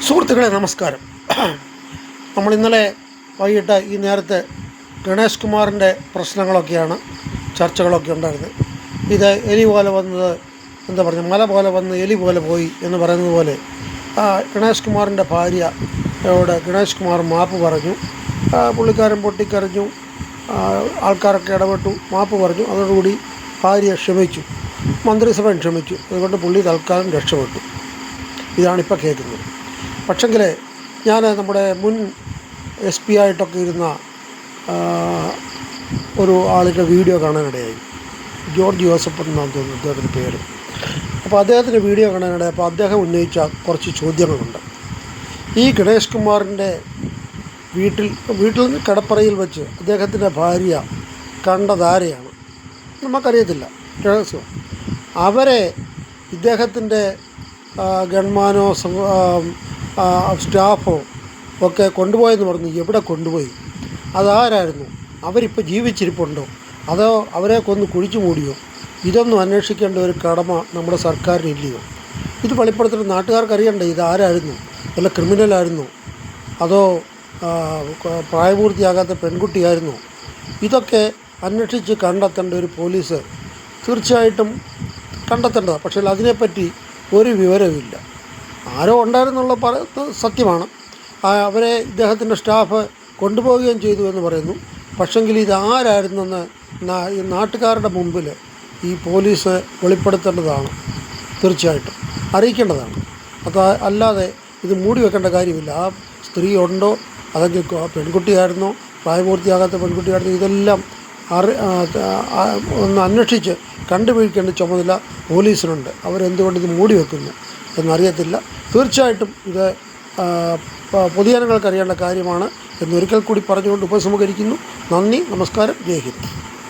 സുഹൃത്തുക്കളെ നമസ്കാരം. നമ്മൾ ഇന്നലെ വൈകിട്ട് ഈ നേരത്തെ ഗണേഷ് കുമാറിൻ്റെ പ്രശ്നങ്ങളൊക്കെയാണ്, ചർച്ചകളൊക്കെ ഉണ്ടായിരുന്നത്. ഇത് എലി പോലെ വന്നത്, എന്താ പറയുക, മല പോലെ വന്ന് എലി പോലെ പോയി എന്ന് പറയുന്നത് പോലെ ഗണേഷ് കുമാറിൻ്റെ ഭാര്യയോട് ഗണേഷ് കുമാർ മാപ്പ് പറഞ്ഞു. പുള്ളിക്കാരൻ പൊട്ടിക്കരഞ്ഞു, ആൾക്കാരൊക്കെ ഇടപെട്ടു, മാപ്പ് പറഞ്ഞു. അതോടുകൂടി ഭാര്യ ക്ഷമിച്ചു, മന്ത്രിസഭ ക്ഷമിച്ചു. അതുകൊണ്ട് പുള്ളി തൽക്കാലം രക്ഷപ്പെട്ടു. ഇതാണിപ്പോൾ കേൾക്കുന്നത്. പക്ഷെങ്കിൽ ഞാൻ നമ്മുടെ മുൻ SP ആയിട്ടൊക്കെ ഇരുന്ന ഒരു ആളിൻ്റെ വീഡിയോ കാണാനിടയായി. ജോർജ് ജോസഫ് എന്നാണ് തോന്നുന്നു അദ്ദേഹത്തിൻ്റെ പേര്. അപ്പോൾ അദ്ദേഹത്തിൻ്റെ വീഡിയോ കാണാനിടയായി. അപ്പോൾ അദ്ദേഹം ഉന്നയിച്ച കുറച്ച് ചോദ്യങ്ങളുണ്ട്. ഈ ഗണേഷ് കുമാറിൻ്റെ വീട്ടിൽ നിന്ന് കടപ്പറയിൽ വെച്ച് അദ്ദേഹത്തിൻ്റെ ഭാര്യ കണ്ടതാരെയാണ് നമുക്കറിയത്തില്ല, രഹസ്യം. അവരെ ഇദ്ദേഹത്തിൻ്റെ ഗൺമാനോ സ്റ്റാഫോ ഒക്കെ കൊണ്ടുപോയെന്ന് പറഞ്ഞു. എവിടെ കൊണ്ടുപോയി? അതാരായിരുന്നു? അവരിപ്പോൾ ജീവിച്ചിരിപ്പുണ്ടോ? അതോ അവരെ കൊന്ന് കുഴിച്ചു മൂടിയോ? ഇതൊന്നും അന്വേഷിക്കേണ്ട ഒരു കടമ നമ്മുടെ സർക്കാരിനില്ലയോ? ഇത് വെളിപ്പെടുത്തുന്ന നാട്ടുകാർക്ക് അറിയണ്ടേ ഇതാരായിരുന്നു? വല്ല ക്രിമിനലായിരുന്നോ? അതോ പ്രായപൂർത്തിയാകാത്ത പെൺകുട്ടിയായിരുന്നോ? ഇതൊക്കെ അന്വേഷിച്ച് കണ്ടെത്തേണ്ട ഒരു പോലീസ് തീർച്ചയായിട്ടും കണ്ടെത്തേണ്ടതാണ്. പക്ഷേ അതിനെപ്പറ്റി ഒരു വിവരവുമില്ല. ആരോ ഉണ്ടായിരുന്നുള്ള സത്യമാണ്. അവരെ ഇദ്ദേഹത്തിൻ്റെ സ്റ്റാഫ് കൊണ്ടുപോവുകയും ചെയ്തു എന്ന് പറയുന്നു. പക്ഷെങ്കിൽ ഇതാരായിരുന്നെന്ന് നാട്ടുകാരുടെ മുമ്പിൽ ഈ പോലീസ് വെളിപ്പെടുത്തേണ്ടതാണ്, തീർച്ചയായിട്ടും അറിയിക്കേണ്ടതാണ്. അല്ലാതെ ഇത് മൂടി വെക്കേണ്ട കാര്യമില്ല. ആ സ്ത്രീ ഉണ്ടോ, അതെങ്കിൽ പെൺകുട്ടിയായിരുന്നോ, പ്രായപൂർത്തിയാകാത്ത പെൺകുട്ടിയായിരുന്നോ, ഇതെല്ലാം ഒന്ന് അന്വേഷിച്ച് കണ്ടുപിടിക്കേണ്ട ചുമതല പോലീസിനുണ്ട്. അവരെന്തുകൊണ്ട് ഇത് മൂടി വെക്കുന്നു എന്നറിയത്തില്ല. തീർച്ചയായിട്ടും ഇത് പൊതുജനങ്ങൾക്ക് അറിയേണ്ട കാര്യമാണ് എന്നൊരിക്കൽ കൂടി പറഞ്ഞുകൊണ്ട് ഉപസംഹരിക്കുന്നു. നന്ദി, നമസ്കാരം, ജയ് ഹിന്ദ്.